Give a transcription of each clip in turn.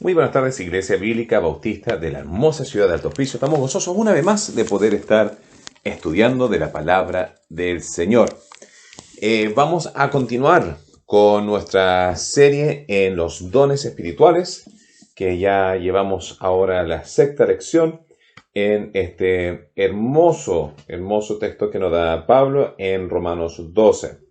Muy buenas tardes, Iglesia Bíblica Bautista de la hermosa ciudad de Alto Hospicio. Estamos gozosos una vez más de poder estar estudiando de la palabra del Señor. Vamos a continuar con nuestra serie en los dones espirituales, que ya llevamos ahora la sexta lección en este hermoso texto que nos da Pablo en Romanos 12.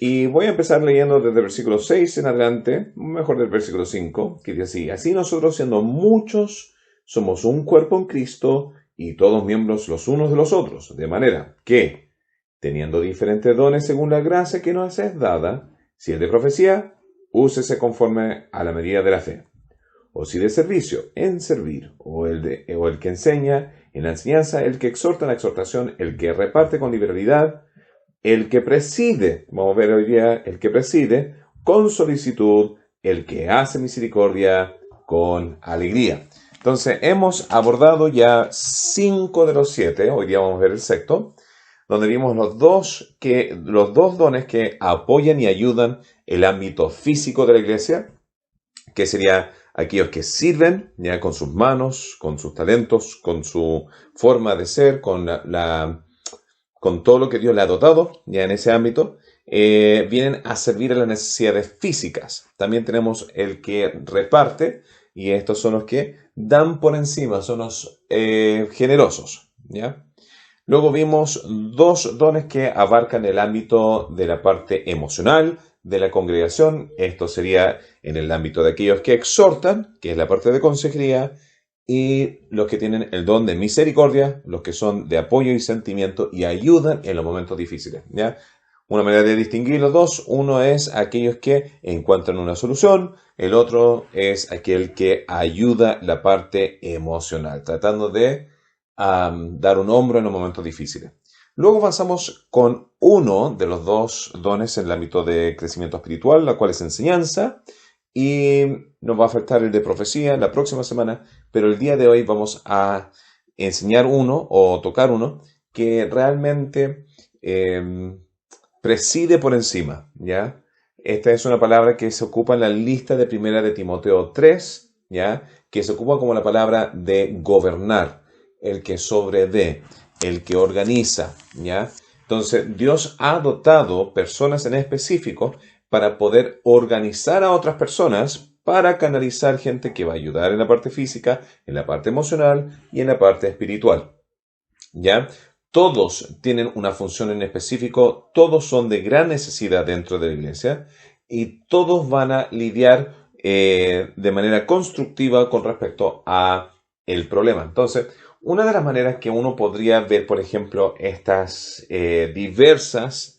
Y voy a empezar leyendo desde el versículo 6 en adelante, mejor del versículo 5, que dice así: Así nosotros, siendo muchos, somos un cuerpo en Cristo y todos miembros los unos de los otros, de manera que, teniendo diferentes dones según la gracia que nos es dada, si el de profecía, úsese conforme a la medida de la fe; o si de servicio, en servir; o el que enseña, en la enseñanza; el que exhorta, en la exhortación; el que reparte con liberalidad; el que preside, vamos a ver hoy día, el que preside con solicitud; el que hace misericordia con alegría. Entonces, hemos abordado ya 5 de los 7, hoy día vamos a ver el sexto, donde vimos los dos dones que apoyan y ayudan el ámbito físico de la iglesia, que sería aquellos que sirven ya con sus manos, con sus talentos, con su forma de ser, con todo lo que Dios le ha dotado, ya en ese ámbito, vienen a servir a las necesidades físicas. También tenemos el que reparte, y estos son los que dan por encima, son los generosos, ¿ya? Luego vimos 2 dones que abarcan el ámbito de la parte emocional de la congregación. Esto sería en el ámbito de aquellos que exhortan, que es la parte de consejería, y los que tienen el don de misericordia, los que son de apoyo y sentimiento y ayudan en los momentos difíciles, ¿ya? Una manera de distinguir los dos: uno es aquellos que encuentran una solución, el otro es aquel que ayuda la parte emocional, tratando de dar un hombro en los momentos difíciles. Luego avanzamos con uno de los 2 dones en el ámbito de crecimiento espiritual, la cual es enseñanza, y nos va a afectar el de profecía la próxima semana, pero el día de hoy vamos a enseñar uno o tocar uno que realmente preside por encima, ¿ya? Esta es una palabra que se ocupa en la lista de primera de Timoteo 3, ¿ya? Que se ocupa como la palabra de gobernar, el que sobrevé, el que organiza, ¿ya? Entonces, Dios ha dotado personas en específico para poder organizar a otras personas, para canalizar gente que va a ayudar en la parte física, en la parte emocional y en la parte espiritual, ¿ya? Todos tienen una función en específico, todos son de gran necesidad dentro de la iglesia y todos van a lidiar de manera constructiva con respecto a el problema. Entonces, una de las maneras que uno podría ver, por ejemplo, estas diversas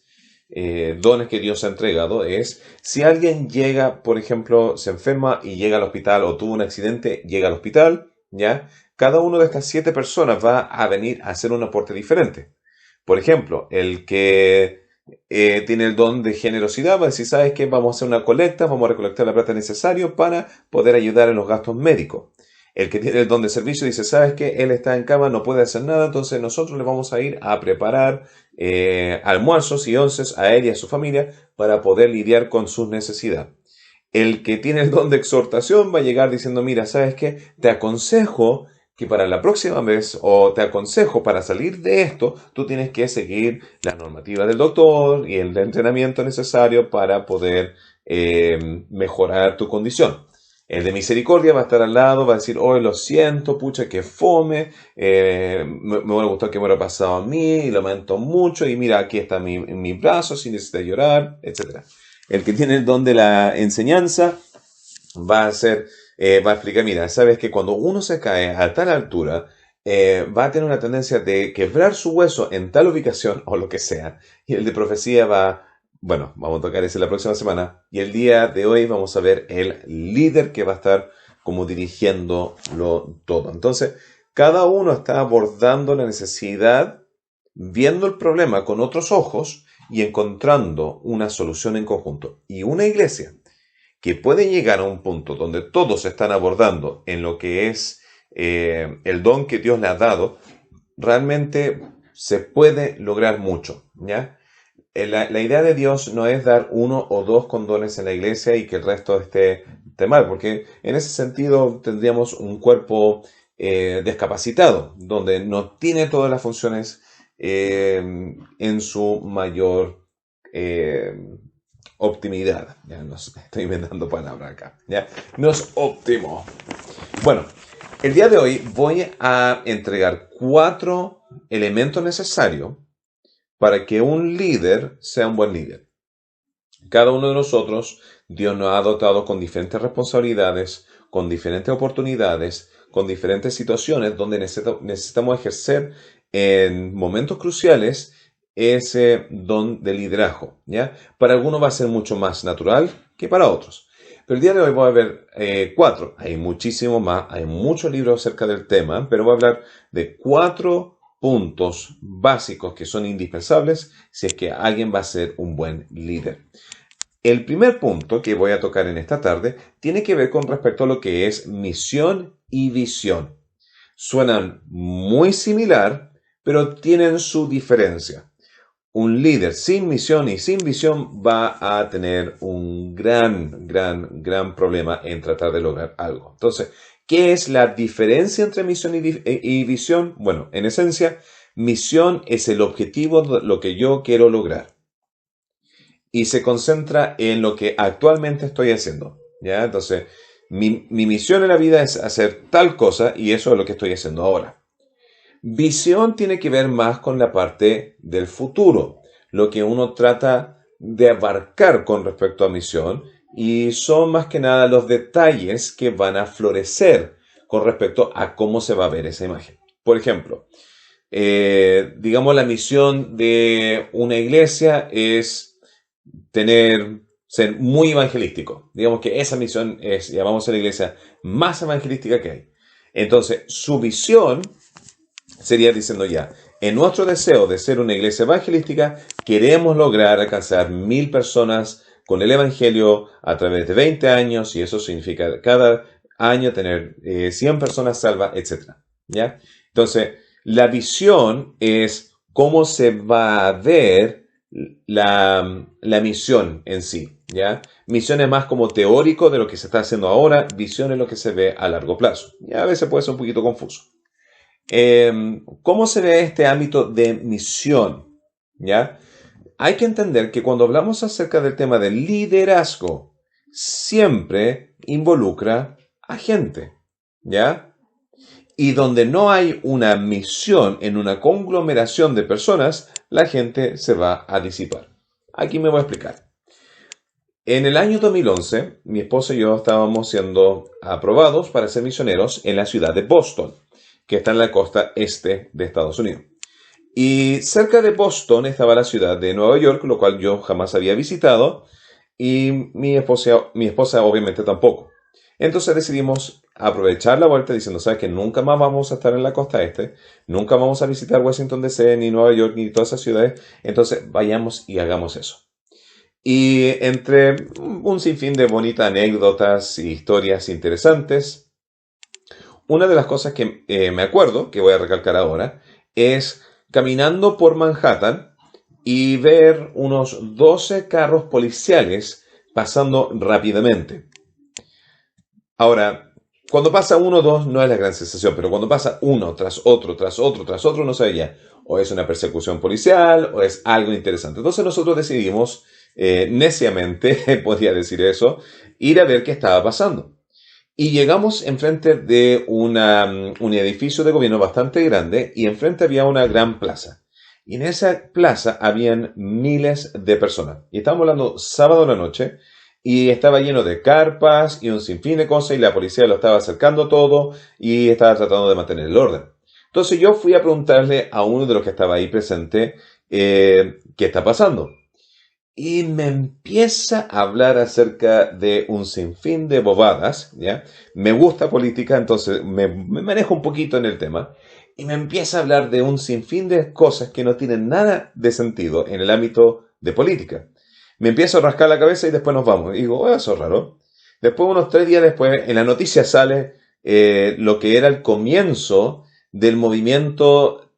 dones que Dios ha entregado es: si alguien llega, por ejemplo, se enferma y llega al hospital, o tuvo un accidente, llega al hospital, ¿ya? Cada una de estas 7 personas va a venir a hacer un aporte diferente. Por ejemplo, el que tiene el don de generosidad va a decir: ¿sabes qué? Vamos a hacer una colecta, vamos a recolectar la plata necesaria para poder ayudar en los gastos médicos. El que tiene el don de servicio dice: ¿sabes qué? Él está en cama, no puede hacer nada, entonces nosotros le vamos a ir a preparar almuerzos y onces a él y a su familia para poder lidiar con sus necesidades. El que tiene el don de exhortación va a llegar diciendo: mira, ¿sabes qué? Te aconsejo que para la próxima vez, o te aconsejo para salir de esto, tú tienes que seguir la normativa del doctor y el entrenamiento necesario para poder mejorar tu condición. El de misericordia va a estar al lado, va a decir: oh, lo siento, pucha, que fome, me hubiera gustado que me hubiera pasado a mí, y lo lamento mucho, y mira, aquí está mi brazo, si necesitas llorar, etc. El que tiene el don de la enseñanza va a explicar: mira, sabes que cuando uno se cae a tal altura, va a tener una tendencia de quebrar su hueso en tal ubicación, o lo que sea. Y el de profecía bueno, vamos a tocar ese la próxima semana. Y el día de hoy vamos a ver el líder que va a estar como dirigiéndolo todo. Entonces, cada uno está abordando la necesidad, viendo el problema con otros ojos y encontrando una solución en conjunto. Y una iglesia que puede llegar a un punto donde todos están abordando en lo que es el don que Dios le ha dado, realmente se puede lograr mucho, ¿ya? La idea de Dios no es dar 1 o 2 condones en la iglesia y que el resto esté bastante mal, porque en ese sentido tendríamos un cuerpo discapacitado, donde no tiene todas las funciones en su mayor eh, optimidad. Ya no sé, estoy inventando palabras acá. ¿Ya? No es óptimo. Bueno, el día de hoy voy a entregar 4 elementos necesarios para que un líder sea un buen líder. Cada uno de nosotros, Dios nos ha dotado con diferentes responsabilidades, con diferentes oportunidades, con diferentes situaciones donde necesitamos ejercer en momentos cruciales ese don de liderazgo, ¿ya? Para algunos va a ser mucho más natural que para otros. Pero el día de hoy voy a ver 4. Hay muchísimo más, hay muchos libros acerca del tema, pero voy a hablar de 4 puntos básicos que son indispensables si es que alguien va a ser un buen líder. El primer punto que voy a tocar en esta tarde tiene que ver con respecto a lo que es misión y visión. Suenan muy similar, pero tienen su diferencia. Un líder sin misión y sin visión va a tener un gran problema en tratar de lograr algo. Entonces, ¿qué es la diferencia entre misión y visión? Bueno, en esencia, misión es el objetivo de lo que yo quiero lograr y se concentra en lo que actualmente estoy haciendo. ¿Ya? Entonces, mi misión en la vida es hacer tal cosa y eso es lo que estoy haciendo ahora. Visión tiene que ver más con la parte del futuro, lo que uno trata de abarcar con respecto a misión y son más que nada los detalles que van a florecer con respecto a cómo se va a ver esa imagen. Por ejemplo, digamos la misión de una iglesia es ser muy evangelístico. Digamos que esa misión es, llamamos a la iglesia más evangelística que hay. Entonces, su visión sería diciendo ya, en nuestro deseo de ser una iglesia evangelística, queremos lograr alcanzar 1000 personas con el evangelio a través de 20 años, y eso significa cada año tener 100 personas salvas, etc. ¿Ya? Entonces, la visión es cómo se va a ver la misión en sí, ¿ya? Misión es más como teórico de lo que se está haciendo ahora, visión es lo que se ve a largo plazo. Y a veces puede ser un poquito confuso. ¿Cómo se ve este ámbito de misión? ¿Ya? Hay que entender que cuando hablamos acerca del tema del liderazgo, siempre involucra a gente, ¿ya? Y donde no hay una misión en una conglomeración de personas, la gente se va a disipar. Aquí me voy a explicar. En el año 2011, mi esposa y yo estábamos siendo aprobados para ser misioneros en la ciudad de Boston, que está en la costa este de Estados Unidos. Y cerca de Boston estaba la ciudad de Nueva York, lo cual yo jamás había visitado, y mi esposa obviamente tampoco. Entonces decidimos aprovechar la vuelta diciendo, ¿sabes que nunca más vamos a estar en la costa este? Nunca vamos a visitar Washington DC, ni Nueva York, ni todas esas ciudades. Entonces vayamos y hagamos eso. Y entre un sinfín de bonitas anécdotas y historias interesantes, una de las cosas que me acuerdo, que voy a recalcar ahora, es caminando por Manhattan y ver unos 12 carros policiales pasando rápidamente. Ahora, cuando pasa uno o dos no es la gran sensación, pero cuando pasa uno tras otro, tras otro, tras otro, no sabe ya. O es una persecución policial o es algo interesante. Entonces nosotros decidimos, neciamente, podría decir eso, ir a ver qué estaba pasando. Y llegamos enfrente de un edificio de gobierno bastante grande y enfrente había una gran plaza. Y en esa plaza habían miles de personas. Y estábamos hablando sábado en la noche y estaba lleno de carpas y un sinfín de cosas y la policía lo estaba acercando todo y estaba tratando de mantener el orden. Entonces yo fui a preguntarle a uno de los que estaba ahí presente qué está pasando. Y me empieza a hablar acerca de un sinfín de bobadas, ¿ya? Me gusta política, entonces me manejo un poquito en el tema. Y me empieza a hablar de un sinfín de cosas que no tienen nada de sentido en el ámbito de política. Me empiezo a rascar la cabeza y después nos vamos. Y digo, eso es raro. Después, unos 3 días después, en la noticia sale lo que era el comienzo del movimiento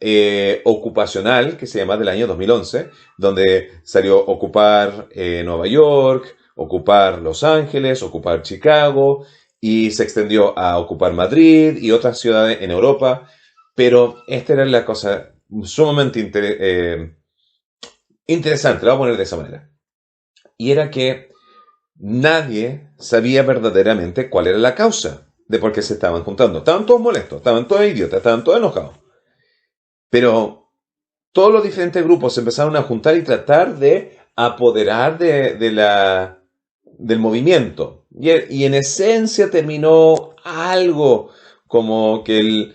ocupacional que se llama del año 2011, donde salió Ocupar Nueva York, ocupar Los Ángeles, ocupar Chicago, y se extendió a ocupar Madrid y otras ciudades en Europa. Pero esta era la cosa sumamente interesante, la voy a poner de esa manera. Y era que nadie sabía verdaderamente cuál era la causa de por qué se estaban juntando. Estaban todos molestos, estaban todos idiotas, estaban todos enojados. Pero todos los diferentes grupos se empezaron a juntar y tratar de apoderar del movimiento. Y en esencia terminó algo como que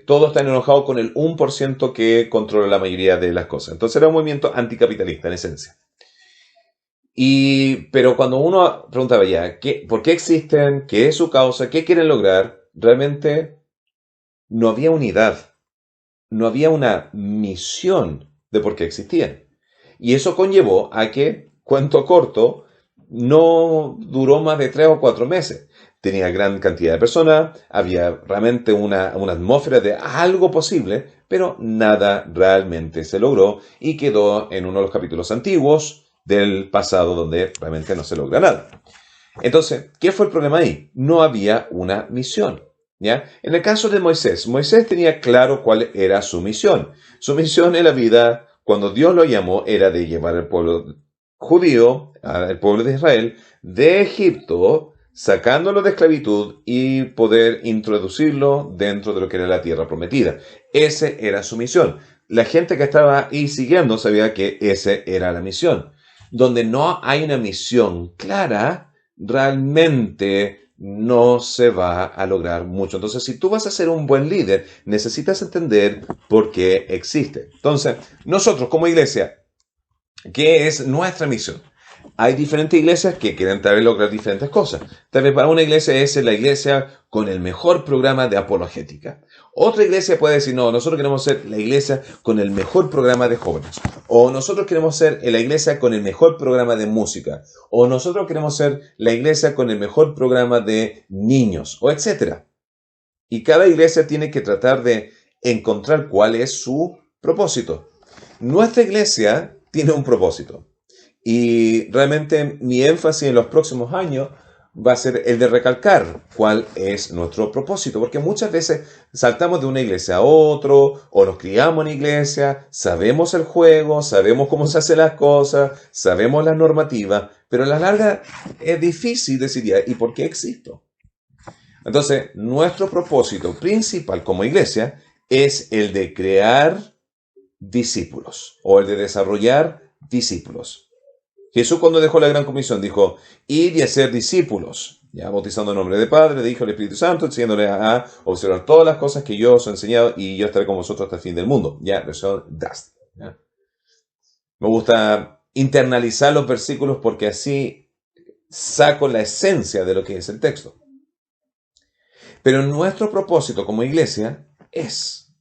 todos están enojados con el 1% que controla la mayoría de las cosas. Entonces era un movimiento anticapitalista en esencia. Pero cuando uno preguntaba ya, ¿por qué existen? ¿Qué es su causa? ¿Qué quieren lograr? Realmente no había unidad. No había una misión de por qué existían. Y eso conllevó a que, cuento corto, no duró más de 3 o 4 meses. Tenía gran cantidad de personas, había realmente una atmósfera de algo posible, pero nada realmente se logró y quedó en uno de los capítulos antiguos del pasado donde realmente no se logra nada. Entonces, ¿qué fue el problema ahí? No había una misión. ¿Ya? En el caso de Moisés, Moisés tenía claro cuál era su misión. Su misión en la vida, cuando Dios lo llamó, era de llevar al pueblo judío, al pueblo de Israel, de Egipto, sacándolo de esclavitud y poder introducirlo dentro de lo que era la tierra prometida. Esa era su misión. La gente que estaba ahí siguiendo sabía que esa era la misión. Donde no hay una misión clara, realmente no se va a lograr mucho. Entonces, si tú vas a ser un buen líder, necesitas entender por qué existe. Entonces, nosotros como iglesia, ¿qué es nuestra misión? Hay diferentes iglesias que quieren tal vez lograr diferentes cosas. Tal vez para una iglesia es la iglesia con el mejor programa de apologética. Otra iglesia puede decir, no, nosotros queremos ser la iglesia con el mejor programa de jóvenes. O nosotros queremos ser la iglesia con el mejor programa de música. O nosotros queremos ser la iglesia con el mejor programa de niños, o etcétera. Y cada iglesia tiene que tratar de encontrar cuál es su propósito. Nuestra iglesia tiene un propósito. Y realmente mi énfasis en los próximos años va a ser el de recalcar cuál es nuestro propósito, porque muchas veces saltamos de una iglesia a otro, o nos criamos en iglesia, sabemos el juego, sabemos cómo se hacen las cosas, sabemos la normativa, pero a la larga es difícil decir, ¿y por qué existo? Entonces, nuestro propósito principal como iglesia es el de crear discípulos, o el de desarrollar discípulos. Jesús cuando dejó la gran comisión dijo, id y hacer discípulos, ya bautizando en nombre del Padre, del Hijo y del Espíritu Santo, enseñándoles a observar todas las cosas que yo os he enseñado y yo estaré con vosotros hasta el fin del mundo. Ya, versión Dust. ¿Ya? Me gusta internalizar los versículos porque así saco la esencia de lo que es el texto. Pero nuestro propósito como iglesia es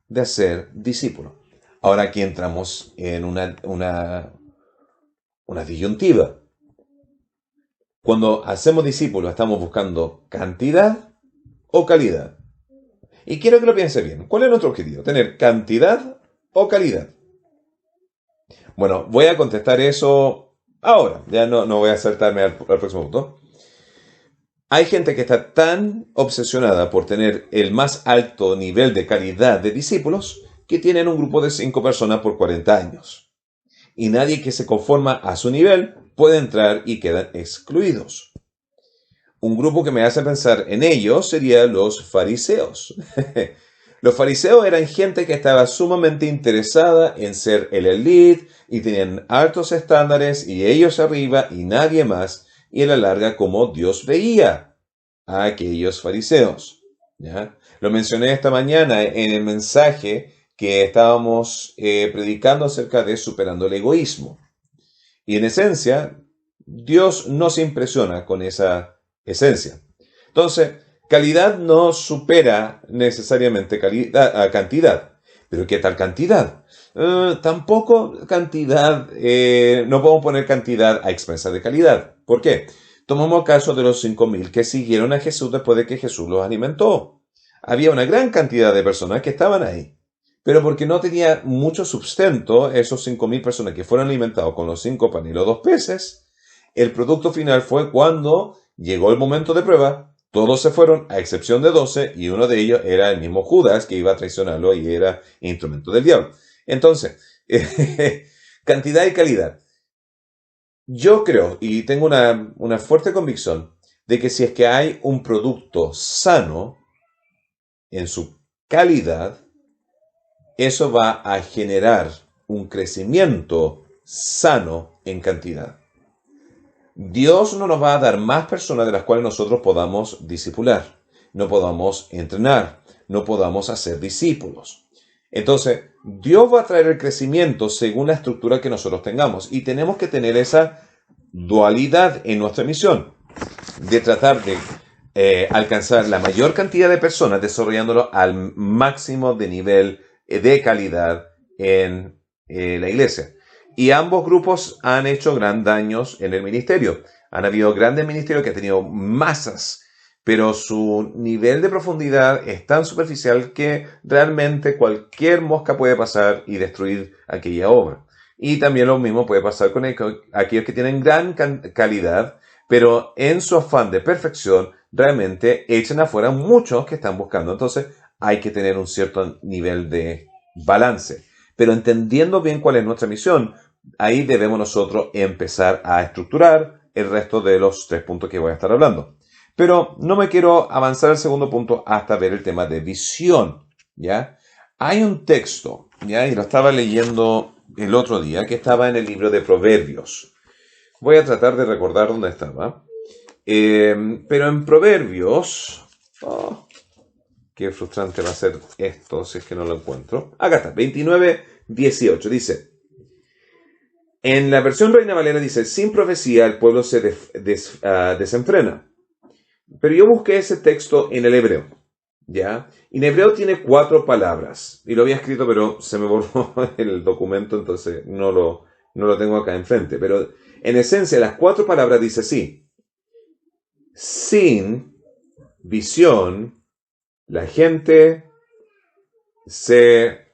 de hacer discípulos. Ahora aquí entramos en una disyuntiva. Cuando hacemos discípulos, ¿estamos buscando cantidad o calidad? Y quiero que lo piense bien. ¿Cuál es nuestro objetivo? ¿Tener cantidad o calidad? Bueno, voy a contestar eso ahora. Ya no voy a saltarme al próximo punto. Hay gente que está tan obsesionada por tener el más alto nivel de calidad de discípulos que tienen un grupo de 5 personas por 40 años. Y nadie que se conforma a su nivel puede entrar y quedan excluidos. Un grupo que me hace pensar en ellos sería los fariseos. Los fariseos eran gente que estaba sumamente interesada en ser el elite y tenían altos estándares y ellos arriba y nadie más, y a la larga como Dios veía a aquellos fariseos. ¿Ya? Lo mencioné esta mañana en el mensaje que estábamos predicando acerca de superando el egoísmo. Y en esencia, Dios no se impresiona con esa esencia. Entonces, calidad no supera necesariamente cantidad. ¿Pero qué tal cantidad? Tampoco cantidad, no podemos poner cantidad a expensas de calidad. ¿Por qué? Tomamos el caso de los 5,000 que siguieron a Jesús después de que Jesús los alimentó. Había una gran cantidad de personas que estaban ahí. Pero porque no tenía mucho sustento, esos 5,000 personas que fueron alimentados con los 5 panes y los 2 peces, El producto final fue cuando llegó el momento de prueba, todos se fueron, a excepción de 12, y uno de ellos era el mismo Judas que iba a traicionarlo y era instrumento del diablo. Entonces, cantidad y calidad. Yo creo, y tengo una fuerte convicción, de que si es que hay un producto sano en su calidad, eso va a generar un crecimiento sano en cantidad. Dios no nos va a dar más personas de las cuales nosotros podamos discipular, no podamos entrenar, no podamos hacer discípulos. Entonces, Dios va a traer el crecimiento según la estructura que nosotros tengamos y tenemos que tener esa dualidad en nuestra misión de tratar de alcanzar la mayor cantidad de personas desarrollándolo al máximo de nivel de calidad en la iglesia. Y ambos grupos han hecho gran daños en el ministerio. Han habido grandes ministerios que han tenido masas, pero su nivel de profundidad es tan superficial que realmente cualquier mosca puede pasar y destruir aquella obra. Y también lo mismo puede pasar con aquellos que tienen gran calidad, pero en su afán de perfección realmente echan afuera muchos que están buscando. Entonces hay que tener un cierto nivel de balance. Pero entendiendo bien cuál es nuestra misión, ahí debemos nosotros empezar a estructurar el resto de los 3 puntos que voy a estar hablando. Pero no me quiero avanzar al segundo punto hasta ver el tema de visión, ¿ya? Hay un texto, ¿ya? Y lo estaba leyendo el otro día, que estaba en el libro de Proverbios. Voy a tratar de recordar dónde estaba. Pero en Proverbios... Oh, qué frustrante va a ser esto si es que no lo encuentro. Acá está, 29:18. Dice... En la versión Reina Valera dice, sin profecía el pueblo se desenfrena. Pero yo busqué ese texto en el hebreo, ¿ya? Y en hebreo tiene 4 palabras. Y lo había escrito, pero se me borró el documento, entonces no lo tengo acá enfrente. Pero en esencia, las 4 palabras dice así. Sin visión, la gente se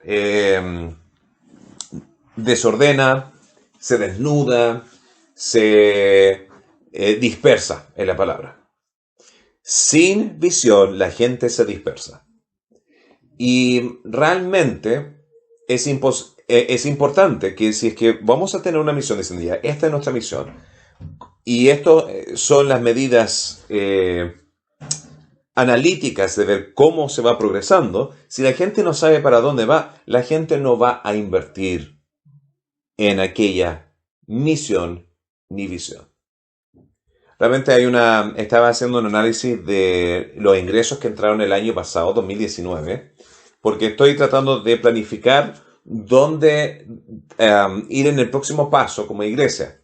desordena, se desnuda, se dispersa, es la palabra. Sin visión, la gente se dispersa. Y realmente es importante que si es que vamos a tener una misión descendida, esta es nuestra misión, y esto son las medidas analíticas de ver cómo se va progresando, si la gente no sabe para dónde va, la gente no va a invertir en aquella misión ni visión. Realmente estaba haciendo un análisis de los ingresos que entraron el año pasado, 2019, porque estoy tratando de planificar dónde ir en el próximo paso como iglesia.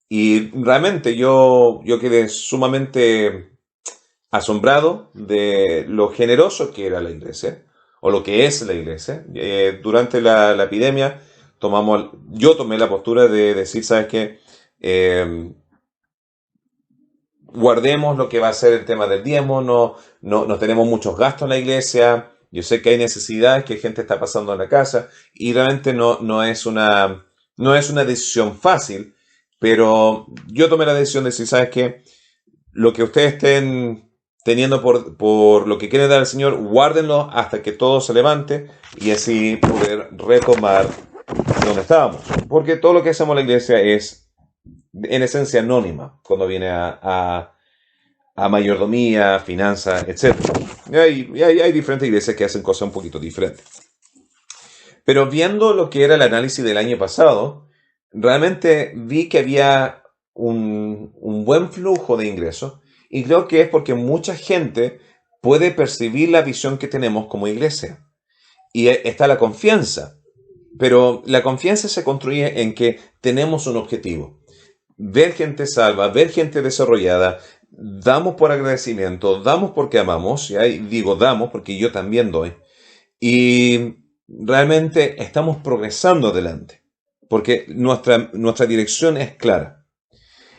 Y realmente yo quedé sumamente asombrado de lo generoso que era la iglesia, o lo que es la iglesia. Durante la epidemia yo tomé la postura de decir, ¿sabes qué? Guardemos lo que va a ser el tema del diezmo, no tenemos muchos gastos en la iglesia, yo sé que hay necesidades, que gente está pasando en la casa, y realmente no es una decisión fácil, pero yo tomé la decisión de decir, ¿sabes qué? Lo que ustedes estén teniendo por lo que quieren dar al Señor, guárdenlo hasta que todo se levante, y así poder retomar donde estábamos. Porque todo lo que hacemos en la iglesia es en esencia anónima cuando viene a mayordomía, finanzas, etc. Y hay diferentes iglesias que hacen cosas un poquito diferentes. Pero viendo lo que era el análisis del año pasado, realmente vi que había un buen flujo de ingresos, y creo que es porque mucha gente puede percibir la visión que tenemos como iglesia. Y está la confianza. Pero la confianza se construye en que tenemos un objetivo. Ver gente salva, ver gente desarrollada, damos por agradecimiento, damos porque amamos, y digo damos porque yo también doy, y realmente estamos progresando adelante, porque nuestra dirección es clara.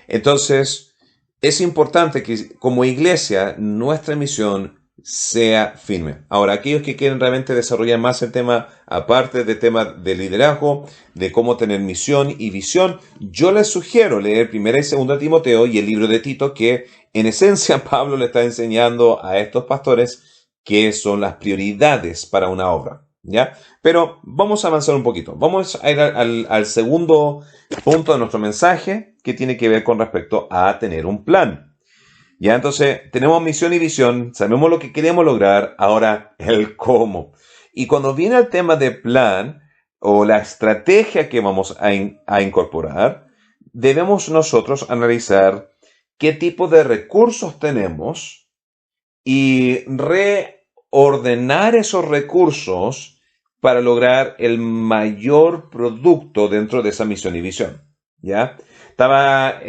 Entonces, es importante que como iglesia nuestra misión sea firme. Ahora, aquellos que quieren realmente desarrollar más el tema, aparte del tema de liderazgo, de cómo tener misión y visión, yo les sugiero leer 1 y 2 Timoteo y el libro de Tito, que en esencia Pablo le está enseñando a estos pastores qué son las prioridades para una obra, ¿ya? Pero vamos a avanzar un poquito. Vamos a ir al segundo punto de nuestro mensaje, que tiene que ver con respecto a tener un plan. Ya, entonces, tenemos misión y visión, sabemos lo que queremos lograr, ahora el cómo. Y cuando viene el tema de plan o la estrategia que vamos a incorporar, debemos nosotros analizar qué tipo de recursos tenemos y reordenar esos recursos para lograr el mayor producto dentro de esa misión y visión. ¿Ya? Estaba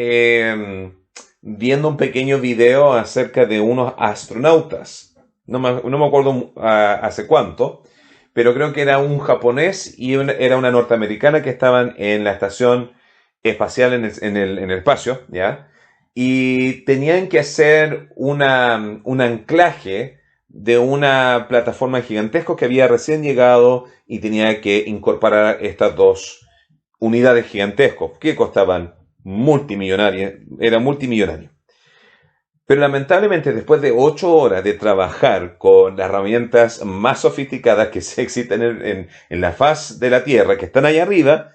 viendo un pequeño video acerca de unos astronautas. No me acuerdo hace cuánto, pero creo que era un japonés y era una norteamericana que estaban en la estación espacial en el espacio, ¿ya? Y tenían que hacer un anclaje de una plataforma gigantesca que había recién llegado y tenía que incorporar estas dos unidades gigantescas que costaban multimillonarias, era multimillonario. Pero lamentablemente después de 8 horas de trabajar con las herramientas más sofisticadas que existen en la faz de la Tierra, que están ahí arriba,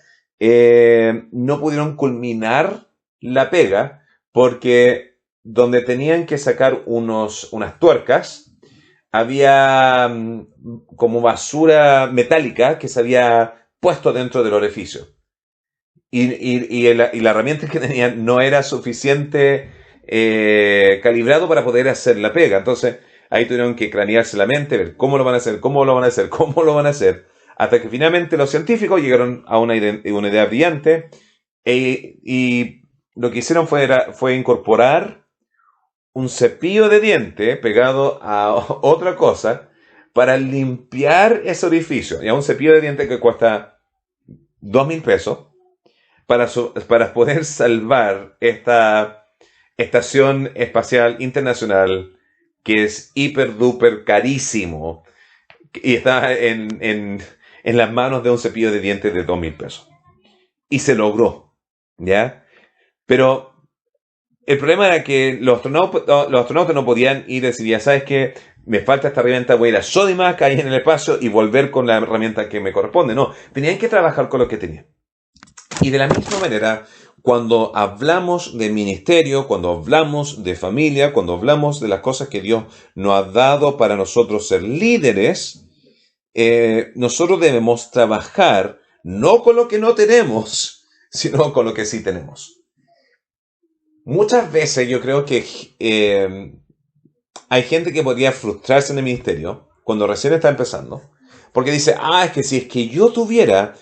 no pudieron culminar la pega porque donde tenían que sacar unas tuercas, había como basura metálica que se había puesto dentro del orificio. Y la herramienta que tenían no era suficiente calibrado para poder hacer la pega. Entonces, ahí tuvieron que cranearse la mente, ver cómo lo van a hacer, cómo lo van a hacer, cómo lo van a hacer, hasta que finalmente los científicos llegaron a una idea brillante y lo que hicieron fue incorporar un cepillo de diente pegado a otra cosa para limpiar ese orificio. Y a un cepillo de diente que cuesta 2.000 pesos para poder salvar esta estación espacial internacional que es hiper duper carísimo y está en las manos de un cepillo de dientes de 2.000 pesos. Y se logró, ¿ya? Pero el problema era que los astronautas no podían ir y decir, ya sabes que me falta esta herramienta, voy a ir a Sodimac ahí en el espacio y volver con la herramienta que me corresponde. No, tenían que trabajar con lo que tenían. Y de la misma manera, cuando hablamos de ministerio, cuando hablamos de familia, cuando hablamos de las cosas que Dios nos ha dado para nosotros ser líderes, nosotros debemos trabajar no con lo que no tenemos, sino con lo que sí tenemos. Muchas veces yo creo que hay gente que podría frustrarse en el ministerio cuando recién está empezando, porque dice, es que si es que yo tuviera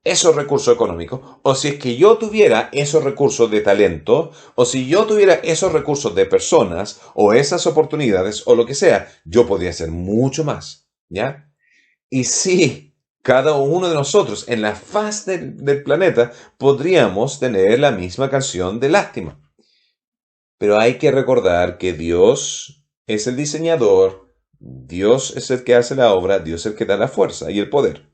esos recursos económicos, o si es que yo tuviera esos recursos de talento, o si yo tuviera esos recursos de personas, o esas oportunidades, o lo que sea, yo podría hacer mucho más, ¿ya? Y sí, cada uno de nosotros en la faz del planeta podríamos tener la misma canción de lástima. Pero hay que recordar que Dios es el diseñador, Dios es el que hace la obra, Dios es el que da la fuerza y el poder.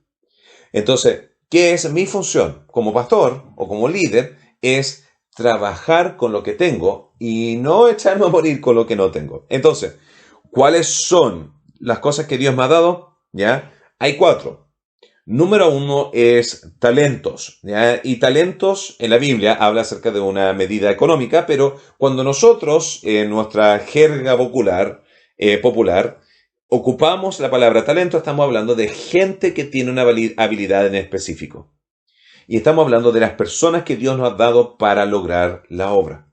Entonces, ¿qué es mi función como pastor o como líder? Es trabajar con lo que tengo y no echarme a morir con lo que no tengo. Entonces, ¿cuáles son las cosas que Dios me ha dado? ¿Ya? Hay 4. Número 1 es talentos, ¿ya? Y talentos en la Biblia habla acerca de una medida económica, pero cuando nosotros en nuestra jerga popular ocupamos la palabra talento, estamos hablando de gente que tiene una habilidad en específico. Y estamos hablando de las personas que Dios nos ha dado para lograr la obra.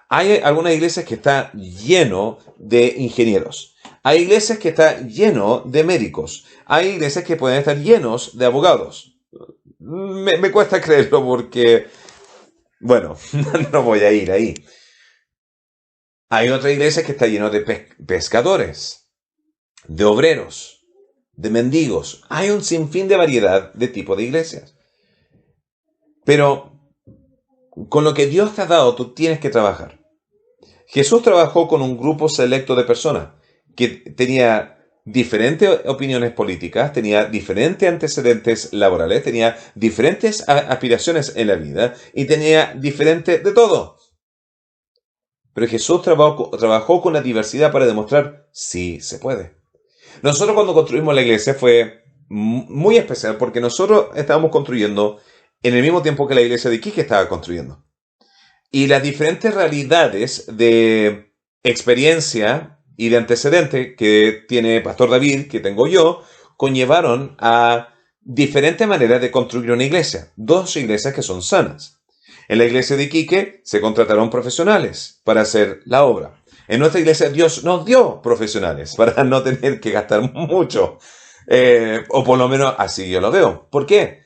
Hay algunas iglesias que están lleno de ingenieros. Hay iglesias que están lleno de médicos. Hay iglesias que pueden estar llenos de abogados. Me cuesta creerlo porque, bueno, no voy a ir ahí. Hay otra iglesia que está lleno de pescadores, de obreros, de mendigos. Hay un sinfín de variedad de tipo de iglesias. Pero con lo que Dios te ha dado, tú tienes que trabajar. Jesús trabajó con un grupo selecto de personas. que tenía diferentes opiniones políticas, tenía diferentes antecedentes laborales, tenía diferentes aspiraciones en la vida y tenía diferente de todo. Pero Jesús trabajó con la diversidad para demostrar sí se puede. Nosotros cuando construimos la iglesia fue muy especial porque nosotros estábamos construyendo en el mismo tiempo que la iglesia de Iquique estaba construyendo. Y las diferentes realidades de experiencia y de antecedente que tiene Pastor David, que tengo yo, conllevaron a diferentes maneras de construir una iglesia. Dos iglesias que son sanas. En la iglesia de Iquique se contrataron profesionales para hacer la obra. En nuestra iglesia Dios nos dio profesionales para no tener que gastar mucho. O por lo menos así yo lo veo. ¿Por qué?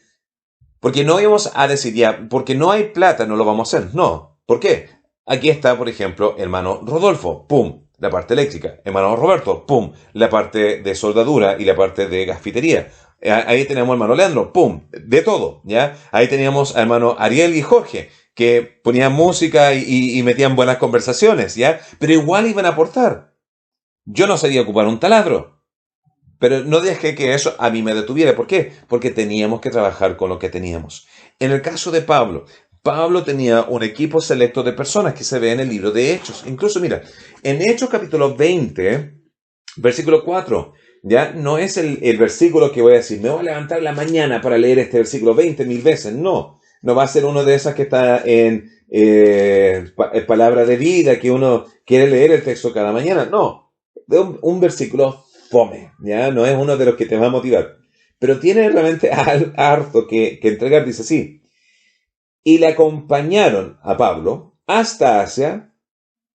Porque no íbamos a decir ya, porque no hay plata, no lo vamos a hacer. No. ¿Por qué? Aquí está, por ejemplo, hermano Rodolfo. ¡Pum! La parte eléctrica. Hermano Roberto. ¡Pum! La parte de soldadura y la parte de gasfitería. Ahí tenemos hermano Leandro. ¡Pum! De todo. ¿Ya? Ahí teníamos a hermano Ariel y Jorge, que ponían música y metían buenas conversaciones. ¿Ya? Pero igual iban a aportar. Yo no sabía ocupar un taladro. Pero no dejé que eso a mí me detuviera. ¿Por qué? Porque teníamos que trabajar con lo que teníamos. En el caso de Pablo, Pablo tenía un equipo selecto de personas que se ve en el libro de Hechos. Incluso, mira, en Hechos capítulo 20, versículo 4, ya no es el versículo que voy a decir, me voy a levantar en la mañana para leer este versículo 20,000 veces. No, no va a ser uno de esas que está en palabra de vida, que uno quiere leer el texto cada mañana. No, de un versículo fome, ya no es uno de los que te va a motivar. Pero tiene realmente harto que entregar, dice así. Y le acompañaron a Pablo hasta Asia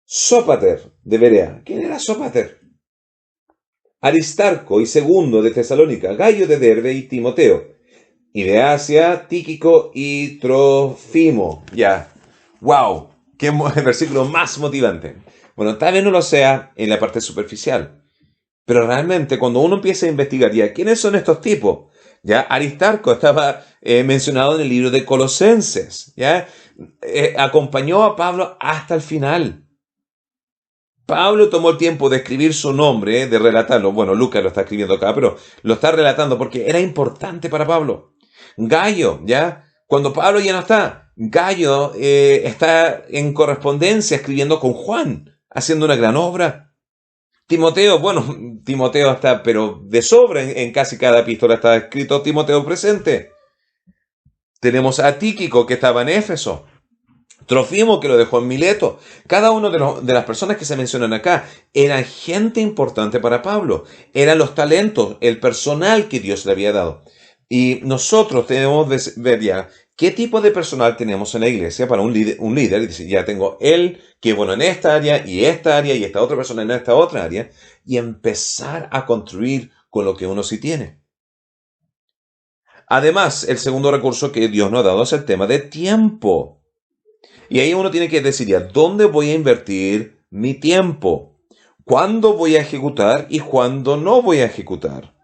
Sópater de Berea. ¿Quién era Sópater? Aristarco y Segundo de Tesalónica, Gayo de Derbe y Timoteo. Y de Asia, Tíquico y Trofimo. Ya. ¡Wow! ¡Qué versículo más motivante! Bueno, tal vez no lo sea en la parte superficial. Pero realmente cuando uno empieza a investigar ya, ¿quiénes son estos tipos? Ya, Aristarco estaba mencionado en el libro de Colosenses. Ya, acompañó a Pablo hasta el final. Pablo tomó el tiempo de escribir su nombre, de relatarlo. Bueno, Lucas lo está escribiendo acá, pero lo está relatando porque era importante para Pablo. Gayo, ya, cuando Pablo ya no está, Gayo está en correspondencia escribiendo con Juan, haciendo una gran obra. Timoteo, bueno, Timoteo está, pero de sobra en casi cada epístola está escrito Timoteo presente. Tenemos a Tíquico, que estaba en Éfeso. Trofimo, que lo dejó en Mileto. Cada uno de las personas que se mencionan acá eran gente importante para Pablo. Eran los talentos, el personal que Dios le había dado. Y nosotros tenemos que ver ya qué tipo de personal tenemos en la iglesia para un líder. Y dice, ya tengo él, que bueno, en esta área, y esta otra persona en esta otra área. Y empezar a construir con lo que uno sí tiene. Además, el segundo recurso que Dios nos ha dado es el tema de tiempo. Y ahí uno tiene que decidir, ¿dónde voy a invertir mi tiempo? ¿Cuándo voy a ejecutar y cuándo no voy a ejecutar?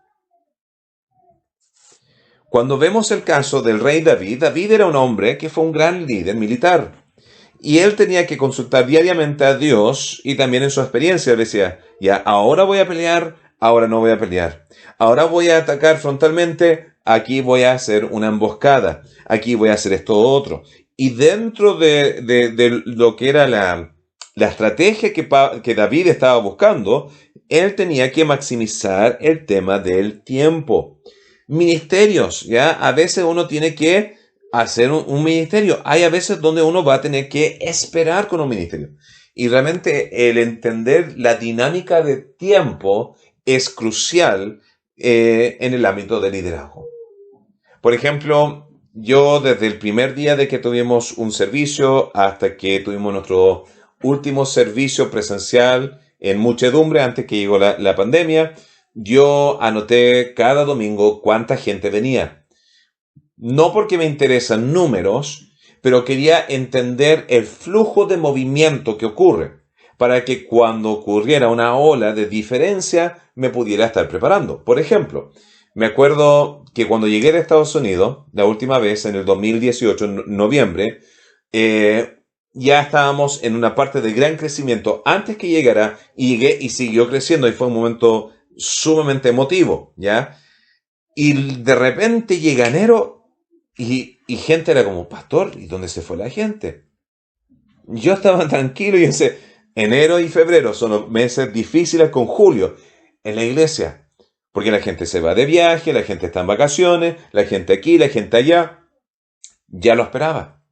Cuando vemos el caso del rey David, David era un hombre que fue un gran líder militar. Y él tenía que consultar diariamente a Dios y también en su experiencia. Él decía, ya, ahora voy a pelear, ahora no voy a pelear. Ahora voy a atacar frontalmente, aquí voy a hacer una emboscada. Aquí voy a hacer esto otro. Y dentro de lo que era la estrategia que David estaba buscando, él tenía que maximizar el tema del tiempo. Ministerios, ¿ya? A veces uno tiene que hacer un ministerio. Hay a veces donde uno va a tener que esperar con un ministerio. Y realmente el entender la dinámica de tiempo es crucial en el ámbito del liderazgo. Por ejemplo, yo desde el primer día de que tuvimos un servicio hasta que tuvimos nuestro último servicio presencial en muchedumbre antes que llegó la pandemia, yo anoté cada domingo cuánta gente venía. No porque me interesan números, pero quería entender el flujo de movimiento que ocurre, para que cuando ocurriera una ola de diferencia me pudiera estar preparando. Por ejemplo, me acuerdo que cuando llegué de Estados Unidos, la última vez en el 2018, en noviembre, ya estábamos en una parte de gran crecimiento antes que llegara, y llegué y siguió creciendo, y fue un momento sumamente emotivo, ¿ya? Y de repente llega enero y gente era como, pastor, ¿y dónde se fue la gente? Yo estaba tranquilo y ese enero y febrero son los meses difíciles con julio en la iglesia, porque la gente se va de viaje, la gente está en vacaciones, la gente aquí, la gente allá. Ya lo esperaba.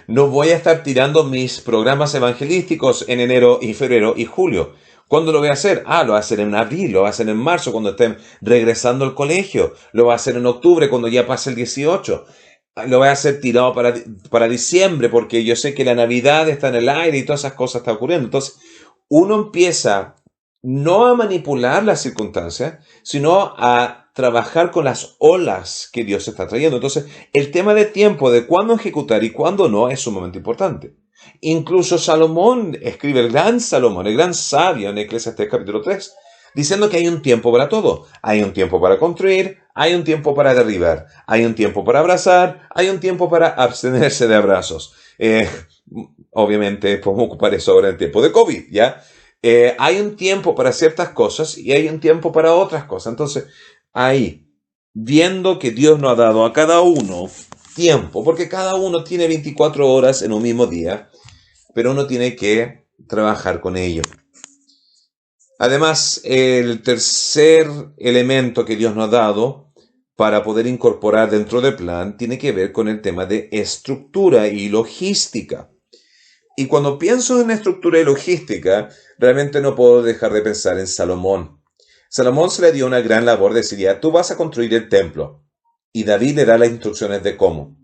No voy a estar tirando mis programas evangelísticos en enero y febrero y julio. ¿Cuándo lo voy a hacer? Lo voy a hacer en abril, lo voy a hacer en marzo cuando estén regresando al colegio, lo voy a hacer en octubre cuando ya pase el 18. Lo voy a hacer tirado para diciembre porque yo sé que la Navidad está en el aire y todas esas cosas están ocurriendo. Entonces, uno empieza no a manipular las circunstancias, sino a trabajar con las olas que Dios está trayendo. Entonces, el tema de tiempo, de cuándo ejecutar y cuándo no, es sumamente importante. Incluso Salomón escribe, el gran Salomón, el gran sabio en Eclesiastés capítulo 3, diciendo que hay un tiempo para todo. Hay un tiempo para construir, hay un tiempo para derribar, hay un tiempo para abrazar, hay un tiempo para abstenerse de abrazos. Obviamente podemos ocupar eso ahora en el tiempo de COVID, ¿ya? Hay un tiempo para ciertas cosas y hay un tiempo para otras cosas. Entonces, ahí, viendo que Dios nos ha dado a cada uno tiempo, porque cada uno tiene 24 horas en un mismo día, pero uno tiene que trabajar con ello. Además, el tercer elemento que Dios nos ha dado para poder incorporar dentro del plan tiene que ver con el tema de estructura y logística. Y cuando pienso en estructura y logística, realmente no puedo dejar de pensar en Salomón. Salomón se le dio una gran labor de decir, ya, tú vas a construir el templo. Y David le da las instrucciones de cómo.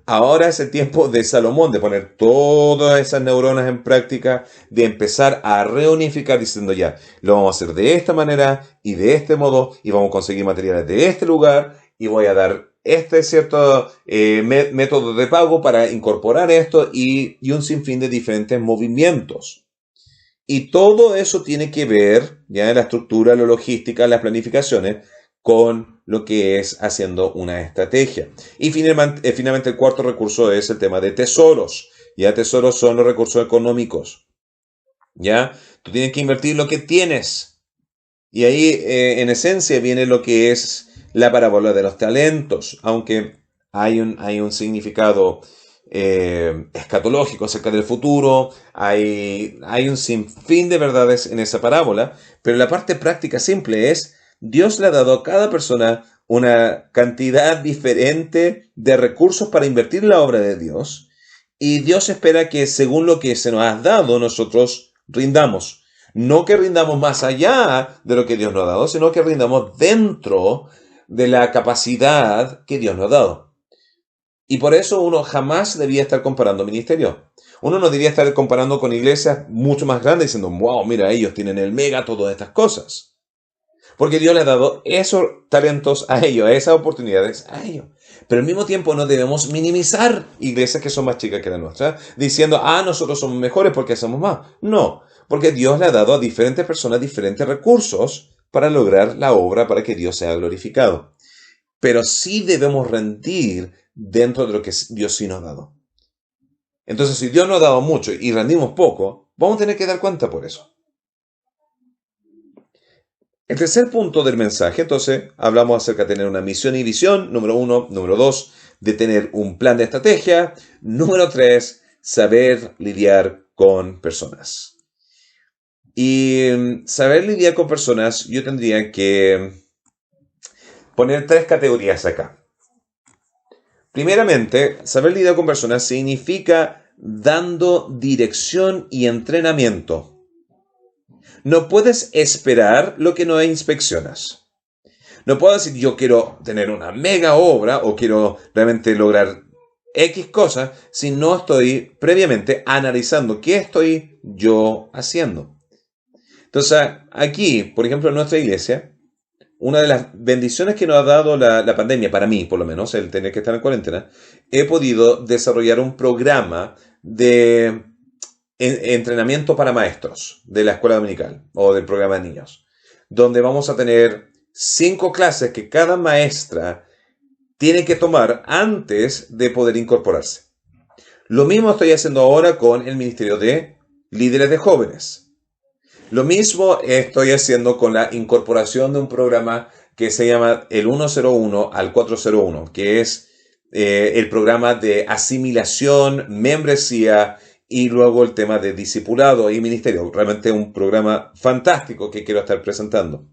Ahora es el tiempo de Salomón de poner todas esas neuronas en práctica, de empezar a reunificar diciendo ya, lo vamos a hacer de esta manera y de este modo, y vamos a conseguir materiales de este lugar, y voy a dar este cierto método de pago para incorporar esto y un sinfín de diferentes movimientos. Y todo eso tiene que ver, ya en la estructura, la logística, las planificaciones, con lo que es haciendo una estrategia. Y finalmente el cuarto recurso es el tema de tesoros. Ya tesoros son los recursos económicos. Ya, tú tienes que invertir lo que tienes. Y ahí, en esencia, viene lo que es la parábola de los talentos, aunque hay un significado escatológico acerca del futuro, hay un sinfín de verdades en esa parábola, pero la parte práctica simple es, Dios le ha dado a cada persona una cantidad diferente de recursos para invertir en la obra de Dios, y Dios espera que según lo que se nos ha dado, nosotros rindamos. No que rindamos más allá de lo que Dios nos ha dado, sino que rindamos dentro de la capacidad que Dios nos ha dado. Y por eso uno jamás debía estar comparando ministerios. Uno no debería estar comparando con iglesias mucho más grandes diciendo, wow, mira, ellos tienen el mega, todas estas cosas. Porque Dios le ha dado esos talentos a ellos, esas oportunidades a ellos. Pero al mismo tiempo no debemos minimizar iglesias que son más chicas que la nuestra, diciendo, nosotros somos mejores porque hacemos más. No, porque Dios le ha dado a diferentes personas diferentes recursos para lograr la obra, para que Dios sea glorificado. Pero sí debemos rendir dentro de lo que Dios sí nos ha dado. Entonces, si Dios nos ha dado mucho y rendimos poco, vamos a tener que dar cuenta por eso. El tercer punto del mensaje, entonces, hablamos acerca de tener una misión y visión, número 1. Número 2, de tener un plan de estrategia. Número 3, saber lidiar con personas. Y saber lidiar con personas, yo tendría que poner 3 categorías acá. Primeramente, saber lidiar con personas significa dando dirección y entrenamiento. No puedes esperar lo que no inspeccionas. No puedo decir yo quiero tener una mega obra o quiero realmente lograr X cosas si no estoy previamente analizando qué estoy yo haciendo. Entonces, aquí, por ejemplo, en nuestra iglesia, una de las bendiciones que nos ha dado la pandemia, para mí por lo menos, el tener que estar en cuarentena, he podido desarrollar un programa de entrenamiento para maestros de la escuela dominical o del programa de niños, donde vamos a tener 5 clases que cada maestra tiene que tomar antes de poder incorporarse. Lo mismo estoy haciendo ahora con el Ministerio de Líderes de Jóvenes. Lo mismo estoy haciendo con la incorporación de un programa que se llama el 101 al 401, que es el programa de asimilación, membresía y luego el tema de discipulado y ministerio. Realmente un programa fantástico que quiero estar presentando.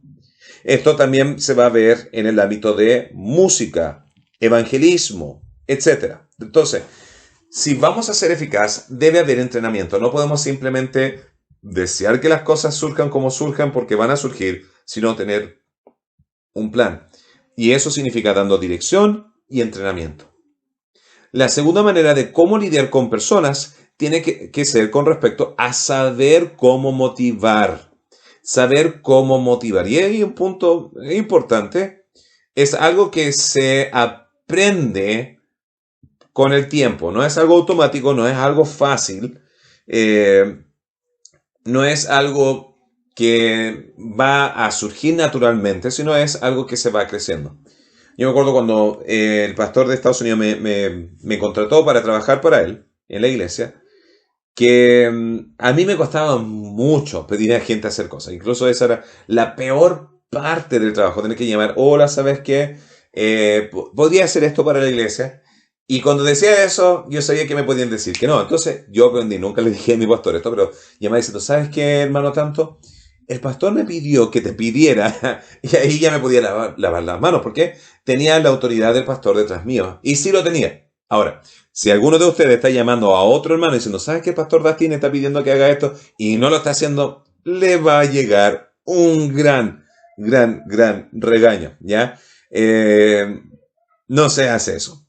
Esto también se va a ver en el ámbito de música, evangelismo, etc. Entonces, si vamos a ser eficaz, debe haber entrenamiento. No podemos simplemente desear que las cosas surjan como surjan porque van a surgir, sino tener un plan. Y eso significa dando dirección y entrenamiento. La segunda manera de cómo lidiar con personas tiene que ser con respecto a saber cómo motivar. Saber cómo motivar. Y hay un punto importante. Es algo que se aprende con el tiempo. No es algo automático, no es algo fácil. No es algo que va a surgir naturalmente, sino es algo que se va creciendo. Yo me acuerdo cuando el pastor de Estados Unidos me contrató para trabajar para él en la iglesia, que a mí me costaba mucho pedir a gente a hacer cosas. Incluso esa era la peor parte del trabajo, tener que llamar, hola, ¿sabes qué? ¿Podría hacer esto para la iglesia? Y cuando decía eso, yo sabía que me podían decir que no. Entonces yo aprendí, nunca le dije a mi pastor esto, pero llamaba diciendo, ¿sabes qué, hermano tanto? El pastor me pidió que te pidiera, y ahí ya me podía lavar las manos, porque tenía la autoridad del pastor detrás mío. Y sí lo tenía. Ahora, si alguno de ustedes está llamando a otro hermano diciendo, ¿sabes qué el pastor Dustin está pidiendo que haga esto? Y no lo está haciendo, le va a llegar un gran regaño, ¿ya? No se hace eso.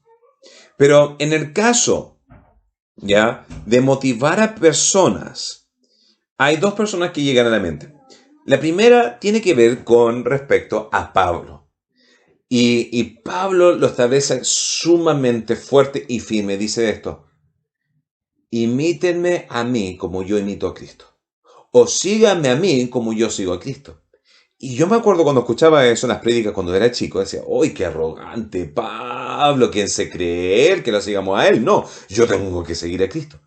Pero en el caso, ¿ya? De motivar a personas, hay dos personas que llegan a la mente. La primera tiene que ver con respecto a Pablo. Y Pablo lo establece sumamente fuerte y firme. Dice esto: imítenme a mí como yo imito a Cristo. O síganme a mí como yo sigo a Cristo. Y yo me acuerdo cuando escuchaba eso en las prédicas cuando era chico, decía, ¡uy, qué arrogante Pablo! ¿Quién se cree él que lo sigamos a él? No, yo tengo que seguir a Cristo.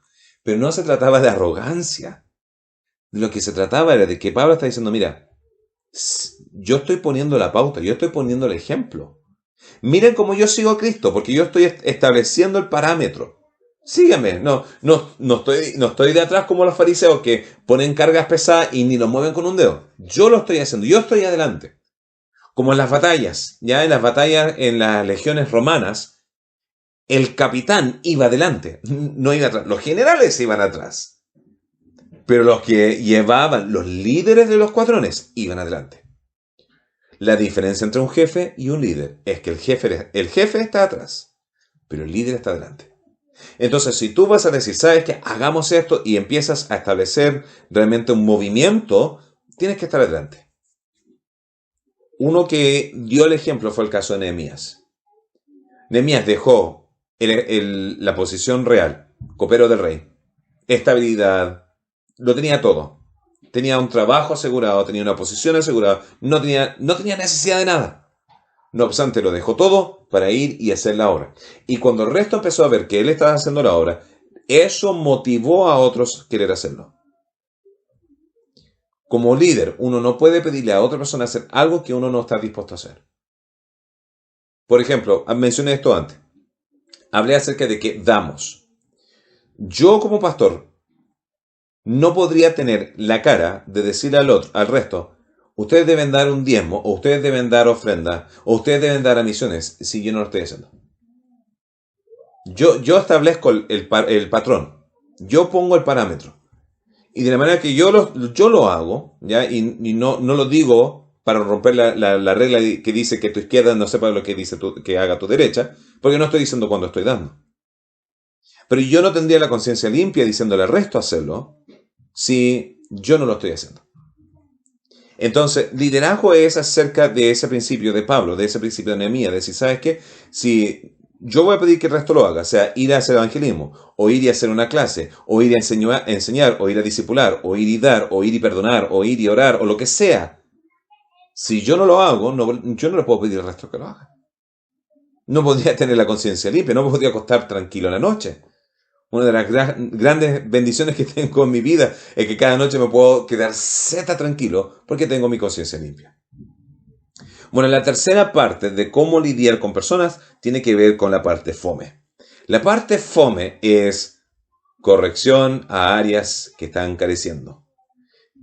Pero no se trataba de arrogancia. Lo que se trataba era de que Pablo está diciendo, mira, yo estoy poniendo la pauta, yo estoy poniendo el ejemplo. Miren cómo yo sigo a Cristo, porque yo estoy estableciendo el parámetro. Síganme, no estoy de atrás como los fariseos que ponen cargas pesadas y ni lo mueven con un dedo. Yo lo estoy haciendo, yo estoy adelante. Como en las batallas, ya en las batallas en las legiones romanas, el capitán iba adelante, no iba atrás. Los generales iban atrás, pero los que llevaban, los líderes de los escuadrones, iban adelante. La diferencia entre un jefe y un líder es que el jefe está atrás, pero el líder está adelante. Entonces, si tú vas a decir, ¿sabes qué? Hagamos esto y empiezas a establecer realmente un movimiento, tienes que estar adelante. Uno que dio el ejemplo fue el caso de Nehemías. Nehemías dejó la posición real, copero del rey, estabilidad, lo tenía todo. Tenía un trabajo asegurado, tenía una posición asegurada, no tenía necesidad de nada. No obstante, lo dejó todo para ir y hacer la obra. Y cuando el resto empezó a ver que él estaba haciendo la obra, eso motivó a otros a querer hacerlo. Como líder, uno no puede pedirle a otra persona hacer algo que uno no está dispuesto a hacer. Por ejemplo, mencioné esto antes. Hablé acerca de que damos. Yo como pastor no podría tener la cara de decirle al resto, ustedes deben dar un diezmo, o ustedes deben dar ofrenda, o ustedes deben dar a misiones, si yo no lo estoy haciendo. Yo establezco el patrón. Yo pongo el parámetro. Y de la manera que yo lo hago, ¿ya? Y no lo digo para romper la regla que dice que tu izquierda no sepa lo que dice que haga tu derecha, porque no estoy diciendo cuando estoy dando. Pero yo no tendría la conciencia limpia diciéndole al resto hacerlo si yo no lo estoy haciendo. Entonces, liderazgo es acerca de ese principio de Pablo, de ese principio de Nehemías, de decir, ¿sabes qué? Si yo voy a pedir que el resto lo haga, o sea, ir a hacer evangelismo, o ir y hacer una clase, o ir a enseñar, o ir a discipular, o ir y dar, o ir y perdonar, o ir y orar, o lo que sea. Si yo no lo hago, yo no le puedo pedir al resto que lo haga. No podría tener la conciencia limpia, no podría acostar tranquilo en la noche. Una de las grandes bendiciones que tengo en mi vida es que cada noche me puedo quedar tranquilo porque tengo mi conciencia limpia. Bueno, la tercera parte de cómo lidiar con personas tiene que ver con la parte fome. La parte fome es corrección a áreas que están careciendo.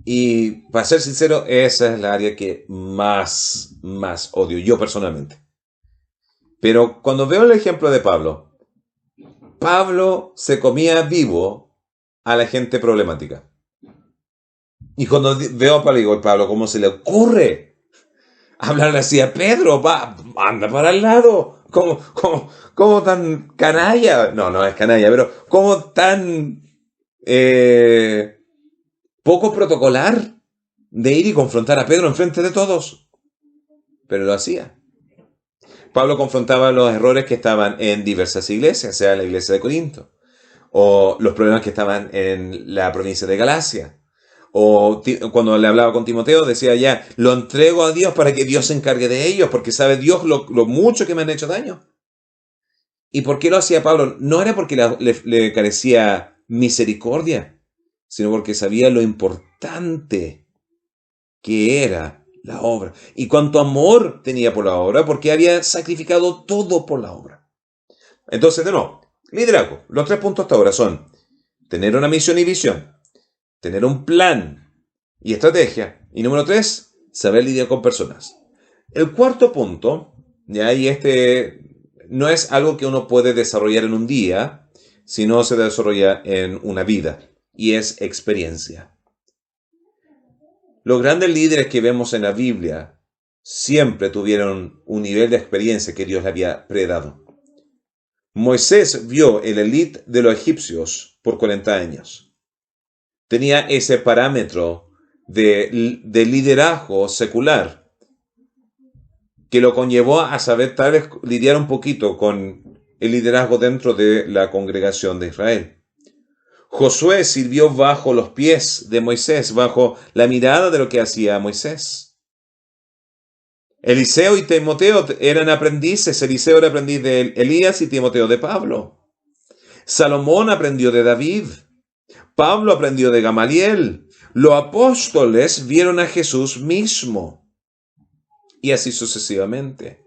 Y para ser sincero, esa es la área que más odio yo personalmente. Pero cuando veo el ejemplo de Pablo, Pablo se comía vivo a la gente problemática. Y cuando veo a Pablo, digo, Pablo, ¿cómo se le ocurre hablarle así a Pedro? Va, anda para el lado. ¿Cómo tan canalla? No, no es canalla, pero ¿cómo tan poco protocolar de ir y confrontar a Pedro enfrente de todos? Pero lo hacía. Pablo confrontaba los errores que estaban en diversas iglesias, sea la iglesia de Corinto, o los problemas que estaban en la provincia de Galacia, o cuando le hablaba con Timoteo decía ya, lo entrego a Dios para que Dios se encargue de ellos, porque sabe Dios lo mucho que me han hecho daño. ¿Y por qué lo hacía Pablo? No era porque le carecía misericordia, sino porque sabía lo importante que era la obra. Y cuánto amor tenía por la obra, porque había sacrificado todo por la obra. Entonces, de nuevo, liderazgo. Los 3 puntos hasta ahora son tener una misión y visión, tener un plan y estrategia. Y número 3, saber lidiar con personas. El cuarto punto, y este no es algo que uno puede desarrollar en un día, sino se desarrolla en una vida, y es experiencia. Los grandes líderes que vemos en la Biblia siempre tuvieron un nivel de experiencia que Dios le había predado. Moisés vio el élite de los egipcios por 40 años. Tenía ese parámetro de liderazgo secular que lo conllevó a saber tal vez lidiar un poquito con el liderazgo dentro de la congregación de Israel. Josué sirvió bajo los pies de Moisés, bajo la mirada de lo que hacía Moisés. Eliseo y Timoteo eran aprendices. Eliseo era aprendiz de Elías y Timoteo de Pablo. Salomón aprendió de David. Pablo aprendió de Gamaliel. Los apóstoles vieron a Jesús mismo. Y así sucesivamente.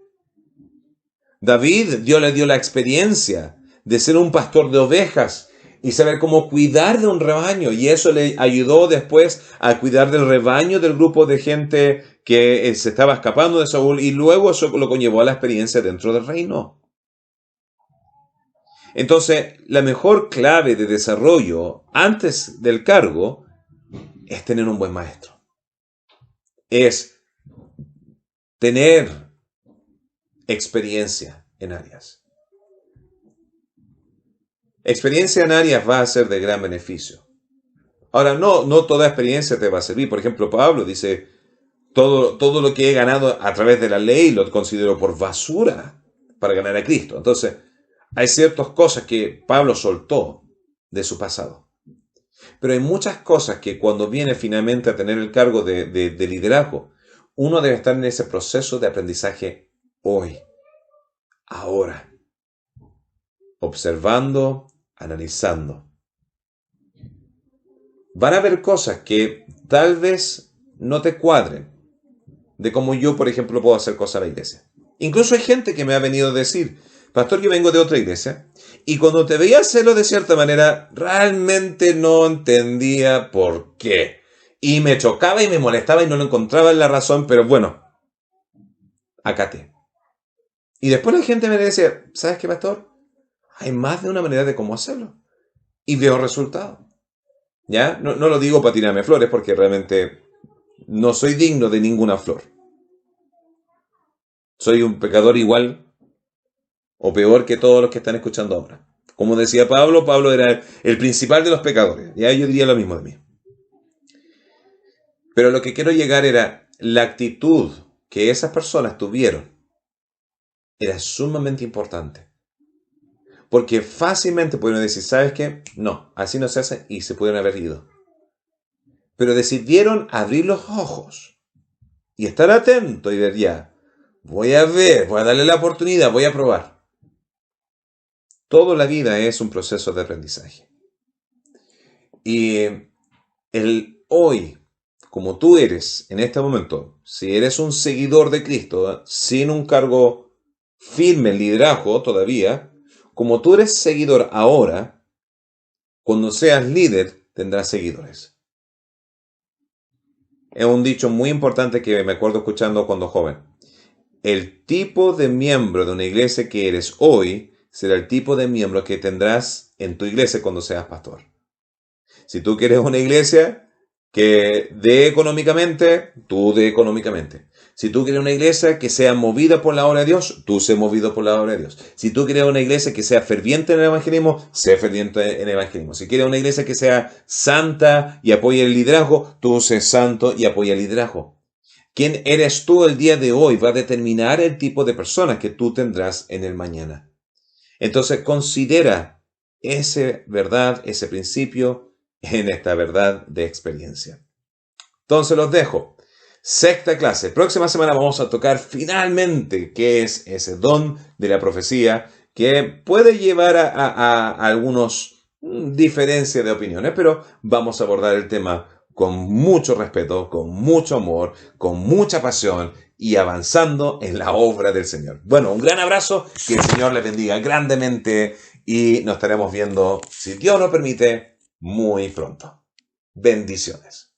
David, Dios le dio la experiencia de ser un pastor de ovejas y saber cómo cuidar de un rebaño. Y eso le ayudó después a cuidar del rebaño del grupo de gente que se estaba escapando de Saúl. Y luego eso lo conllevó a la experiencia dentro del reino. Entonces, la mejor clave de desarrollo antes del cargo es tener un buen maestro. Es tener experiencia en áreas. Experiencia en áreas va a ser de gran beneficio. Ahora, no toda experiencia te va a servir. Por ejemplo, Pablo dice, todo lo que he ganado a través de la ley lo considero por basura para ganar a Cristo. Entonces, hay ciertas cosas que Pablo soltó de su pasado. Pero hay muchas cosas que cuando viene finalmente a tener el cargo de liderazgo, uno debe estar en ese proceso de aprendizaje hoy, ahora, observando, analizando. Van a haber cosas que tal vez no te cuadren de cómo yo, por ejemplo, puedo hacer cosas a la iglesia. Incluso hay gente que me ha venido a decir, pastor, yo vengo de otra iglesia y cuando te veía hacerlo de cierta manera, realmente no entendía por qué. Y me chocaba y me molestaba y no lo encontraba en la razón, pero bueno, acate. Y después la gente me decía, ¿sabes qué, pastor? Hay más de una manera de cómo hacerlo. Y veo resultados. ¿Ya? No lo digo para tirarme flores porque realmente no soy digno de ninguna flor. Soy un pecador igual o peor que todos los que están escuchando ahora. Como decía Pablo, Pablo era el principal de los pecadores. Ya yo diría lo mismo de mí. Pero lo que quiero llegar era la actitud que esas personas tuvieron. Era sumamente importante. Porque fácilmente pudieron decir, ¿sabes qué? No, así no se hace y se pudieron haber ido. Pero decidieron abrir los ojos y estar atento y ver ya, voy a ver, voy a darle la oportunidad, voy a probar. Toda la vida es un proceso de aprendizaje. Y el hoy, como tú eres en este momento, si eres un seguidor de Cristo, sin un cargo firme en liderazgo todavía, como tú eres seguidor ahora, cuando seas líder tendrás seguidores. Es un dicho muy importante que me acuerdo escuchando cuando joven. El tipo de miembro de una iglesia que eres hoy será el tipo de miembro que tendrás en tu iglesia cuando seas pastor. Si tú quieres una iglesia que dé económicamente, tú dé económicamente. Si tú quieres una iglesia que sea movida por la obra de Dios, tú sé movido por la obra de Dios. Si tú quieres una iglesia que sea ferviente en el evangelismo, sé ferviente en el evangelismo. Si quieres una iglesia que sea santa y apoye el liderazgo, tú sé santo y apoya el liderazgo. ¿Quién eres tú el día de hoy? Va a determinar el tipo de personas que tú tendrás en el mañana. Entonces considera esa verdad, ese principio en esta verdad de experiencia. Entonces los dejo. Sexta clase. Próxima semana vamos a tocar finalmente qué es ese don de la profecía que puede llevar a algunos diferencias de opiniones, pero vamos a abordar el tema con mucho respeto, con mucho amor, con mucha pasión y avanzando en la obra del Señor. Bueno, un gran abrazo, que el Señor les bendiga grandemente y nos estaremos viendo, si Dios lo permite, muy pronto. Bendiciones.